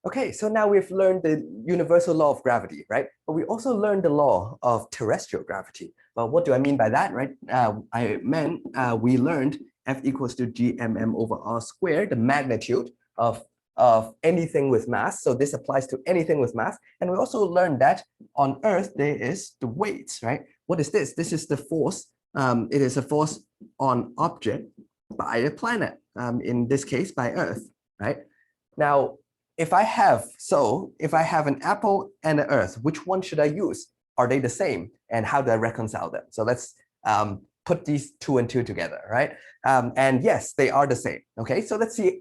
Okay, so now we've learned the universal law of gravity, right? But we also learned the law of terrestrial gravity. Well, what do I mean by that, right? I meant we learned F equals to gmm over r squared, the magnitude of anything with mass. So this applies to anything with mass. And we also learned that on Earth, there is the weights, right? What is this? This is the force. It is a force on object by a planet, in this case, by Earth, right? Now, if I have an apple and an Earth, which one should I use? Are they the same? And how do I reconcile them? So let's put these two and two together, right? And yes, they are the same. Okay, so let's see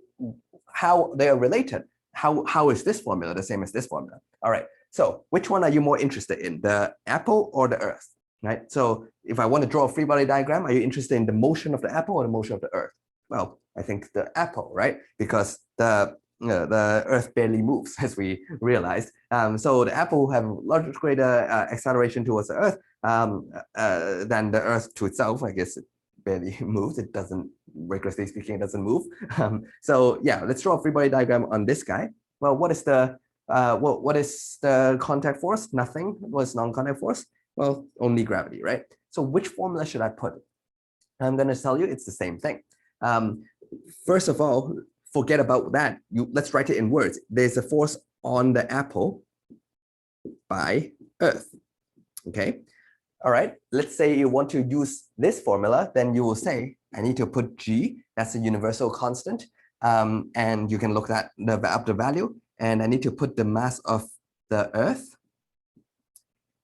how they are related. How is this formula the same as this formula? All right, so which one are you more interested in, the apple or the Earth, right? So if I want to draw a free body diagram, are you interested in the motion of the apple or the motion of the Earth? Well, I think the apple, right? Because the Earth barely moves, as we realized. So the apple will have much greater acceleration towards the Earth than the Earth to itself. I guess it barely moves. It doesn't, rigorously speaking, it doesn't move. So yeah, let's draw a free body diagram on this guy. Well, what is the contact force? Nothing. What's non-contact force? Well, only gravity, right? So which formula should I put? I'm going to tell you it's the same thing. First of all, forget about that. Let's write it in words. There's a force on the apple by Earth. Okay. All right. Let's say you want to use this formula, then you will say, I need to put G, that's a universal constant. And you can look at up the value. And I need to put the mass of the Earth,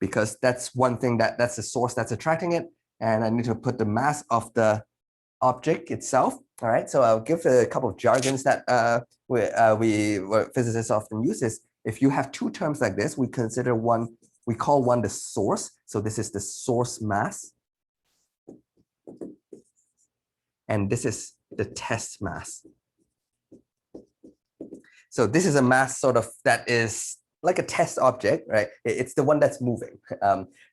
because that's one thing that's the source that's attracting it. And I need to put the mass of the object itself. All right, so I'll give a couple of jargons that physicists often use. Is if you have two terms like this, we call one the source. So this is the source mass, and this is the test mass. So this is a mass sort of that is like a test object, right? It's the one that's moving.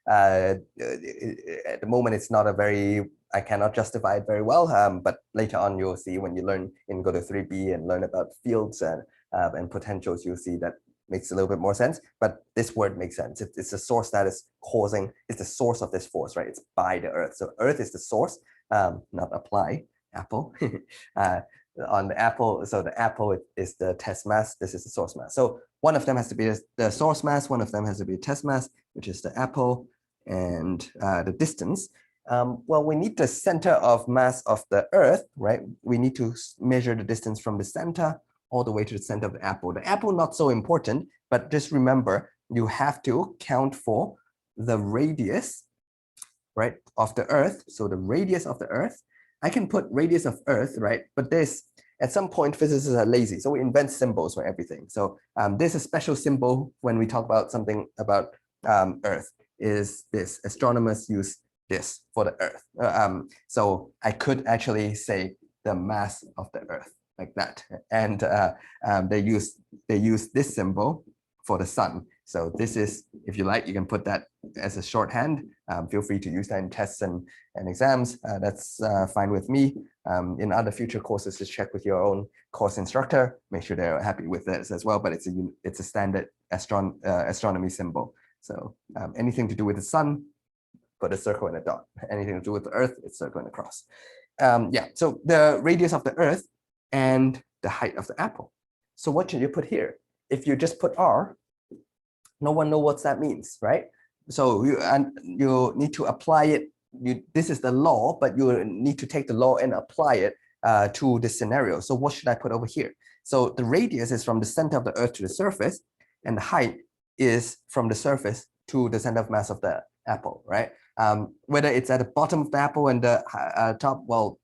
At the moment, it's not a very, I cannot justify it very well, but later on you'll see when you learn and go to 3B and learn about fields and potentials, you'll see that makes a little bit more sense. But this word makes sense. It's the source that is causing, it's the source of this force, right? It's by the Earth. So Earth is the source, not apply, apple. On the apple, so the apple is the test mass, this is the source mass. So one of them has to be the source mass, one of them has to be a test mass, which is the apple, and the distance. Well, we need the center of mass of the Earth, right? We need to measure the distance from the center all the way to the center of the apple. The apple, not so important, but just remember, you have to count for the radius, right, of the Earth. So the radius of the Earth, I can put radius of Earth, right? But this, at some point, physicists are lazy, so we invent symbols for everything. So there's a special symbol when we talk about something about Earth, is this. Astronomers use this for the Earth. So I could actually say the mass of the Earth like that. And they use this symbol for the sun. So this is, if you like, you can put that as a shorthand. Feel free to use that in tests and exams. That's fine with me. In other future courses, just check with your own course instructor. Make sure they're happy with this as well. But it's a standard astronomy symbol. So anything to do with the sun, put a circle and a dot. Anything to do with the Earth, it's circle and a cross. Yeah. So the radius of the Earth and the height of the apple. So what should you put here? If you just put R, no one knows what that means, right? So you need to apply it. This is the law, but you need to take the law and apply it to this scenario. So what should I put over here? So the radius is from the center of the Earth to the surface, and the height is from the surface to the center of mass of the apple, right? Whether it's at the bottom of the apple and the top, well,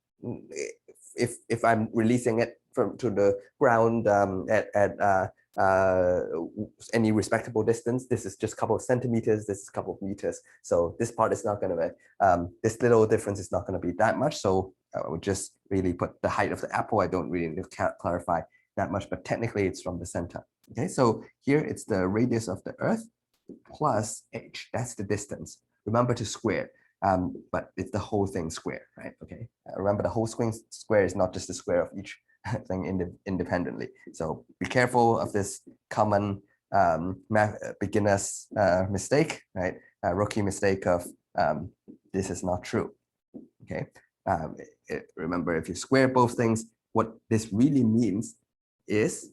if I'm releasing it to the ground at any respectable distance, this is just a couple of centimeters, this is a couple of meters. So this part is not going to, this little difference is not going to be that much. So I would just really put the height of the apple. I don't really need to clarify that much, but technically it's from the center. Okay, so here it's the radius of the Earth plus h, that's the distance. Remember to square, but it's the whole thing square, right? Okay, remember the whole square is not just the square of each thing independently. So be careful of this common beginner's mistake, right? Rookie mistake of this is not true. Okay. Remember, if you square both things, what this really means is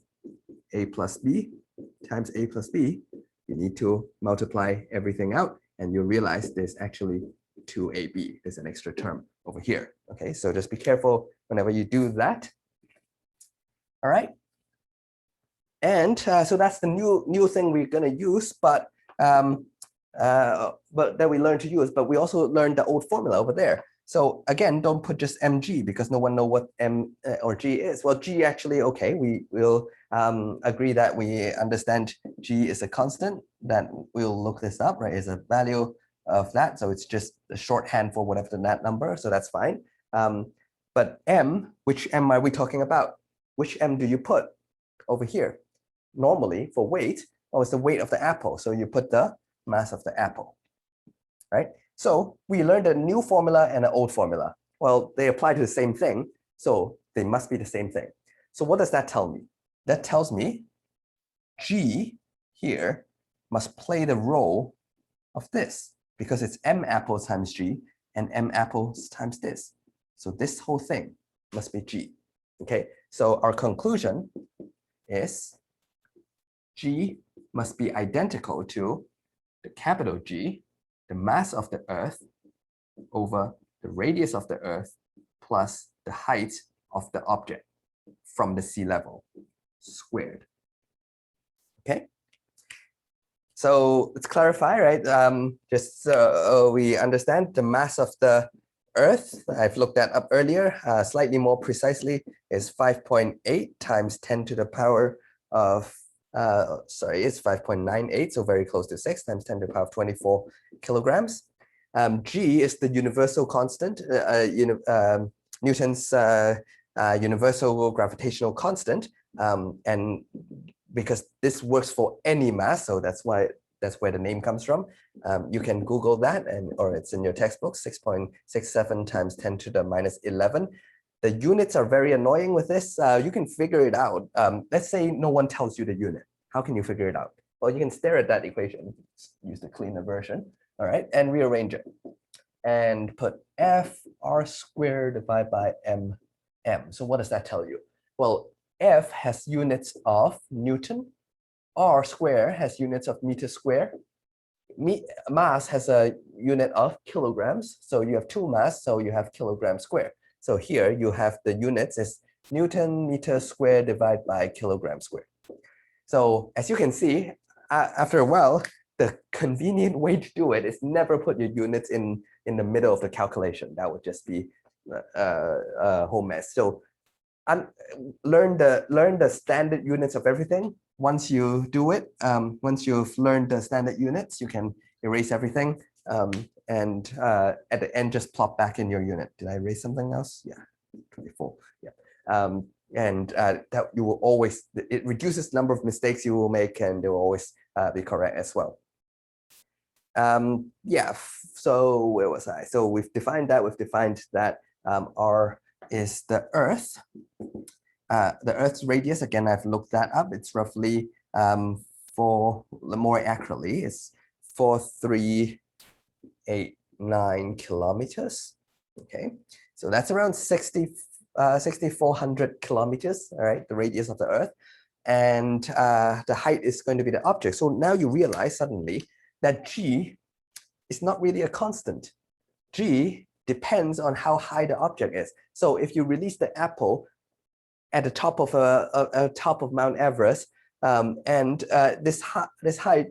a plus b times a plus b. You need to multiply everything out, and you realize there's actually 2ab. There's an extra term over here. Okay, so just be careful whenever you do that. All right. And so that's the new thing we're going to use, but that we learned to use. But we also learned the old formula over there. So again, don't put just mg because no one knows what m or g is. Well, g actually, okay, we will agree that we understand g is a constant. That we'll look this up, right? Is a value of that. So it's just a shorthand for whatever the net number. So that's fine. But m, which m are we talking about? Which m do you put over here? Normally for weight, it's the weight of the apple. So you put the mass of the apple, right? So we learned a new formula and an old formula. Well, they apply to the same thing, so they must be the same thing. So what does that tell me? That tells me G here must play the role of this because it's m apples times G and m apples times this. So this whole thing must be G. Okay, so our conclusion is G must be identical to the capital G, the mass of the Earth, over the radius of the Earth plus the height of the object from the sea level squared. Okay. So let's clarify, right? Just so we understand the mass of the Earth, I've looked that up earlier, slightly more precisely, is 5.8 times 10 to the power of it's 5.98, so very close to 6 times 10 to the power of 24 kilograms. G is the universal constant, Newton's universal gravitational constant, and because this works for any mass, so that's where the name comes from. You can Google that, or it's in your textbook, 6.67 times 10 to the minus 11. The units are very annoying with this. You can figure it out. Let's say no one tells you the unit. How can you figure it out? Well, you can stare at that equation, use the cleaner version, all right, and rearrange it. And put F R squared divided by M. So what does that tell you? Well, F has units of Newton. R square has units of meter square. Mass has a unit of kilograms. So you have two mass, so you have kilogram square. So here you have the units is Newton meter square divided by kilogram square. So as you can see, after a while, the convenient way to do it is never put your units in the middle of the calculation. That would just be a whole mess. So learn the standard units of everything. Once you do it, once you've learned the standard units, you can erase everything. And at the end, just plop back in your unit. Did I erase something else? Yeah, 24. Yeah. That you will always, it reduces the number of mistakes you will make, and they will always be correct as well. Yeah, so where was I? So we've defined that R is the Earth. The Earth's radius, again, I've looked that up. It's roughly, for more accurately, it's 4,389 kilometers. Okay, so that's around 6,400 kilometers, all right, the radius of the Earth. And the height is going to be the object. So now you realize suddenly that G is not really a constant. G depends on how high the object is. So if you release the apple at the top of top of Mount Everest, this height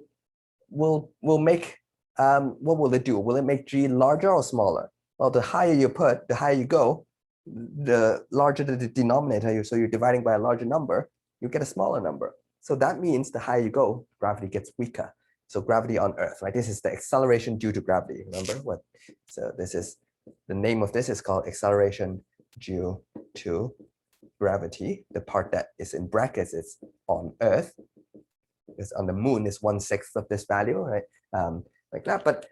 will make, what will it do? Will it make G larger or smaller? Well, the higher you put, the higher you go, the larger the denominator. So you're dividing by a larger number, you get a smaller number. So that means the higher you go, gravity gets weaker. So gravity on Earth, right? This is the acceleration due to gravity. Remember what? So this is, the name of this is called acceleration due to gravity. The part that is in brackets is on Earth, because on the moon is 1/6 of this value, right? Like that. But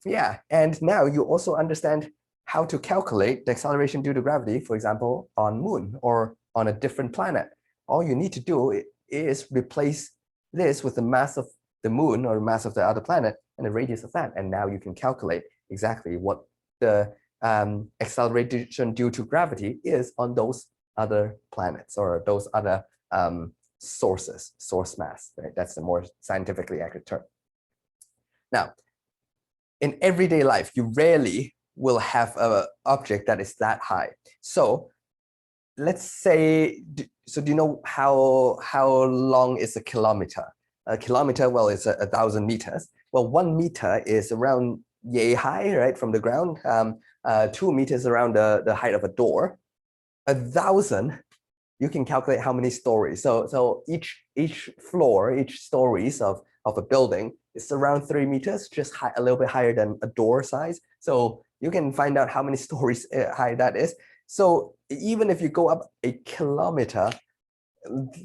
yeah, and now you also understand how to calculate the acceleration due to gravity, for example, on moon or on a different planet. All you need to do is replace this with the mass of the moon or mass of the other planet and the radius of that. And now you can calculate exactly what the acceleration due to gravity is on those other planets or those other source mass, right? That's the more scientifically accurate term. Now, in everyday life, you rarely will have an object that is that high. So let's say, so do you know how long is a kilometer? A kilometer, well, it's 1,000 meters. Well, 1 meter is around yay high, right, from the ground. 2 meters around the height of a door. 1,000, you can calculate how many stories. So each floor, each stories of a building is around 3 meters, just a little bit higher than a door size. So you can find out how many stories high that is. So even if you go up a kilometer,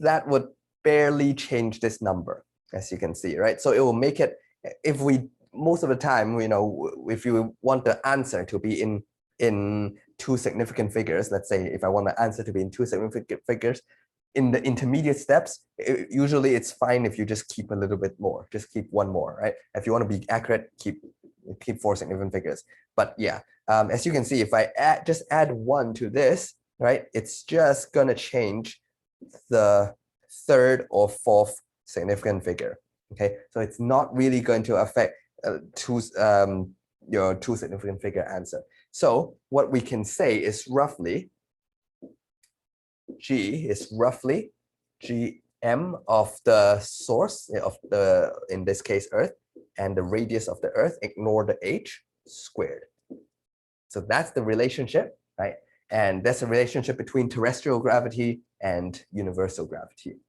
that would barely change this number, as you can see, right? So it will make it, if we, most of the time, you know, if you want the answer to be in 2 significant figures, let's say if I want the answer to be in 2 significant figures, in the intermediate steps, usually it's fine if you just keep a little bit more, just keep 1 more, right? If you want to be accurate, keep 4 significant figures. But yeah, as you can see, if I just add 1 to this, right, it's just gonna change the 3rd or 4th significant figure. Okay, so it's not really going to affect your 2 significant figure answer. So what we can say is roughly G is roughly GM of the source of the, in this case, Earth, and the radius of the Earth, ignore the H, squared. So that's the relationship, right? And that's a relationship between terrestrial gravity and universal gravity.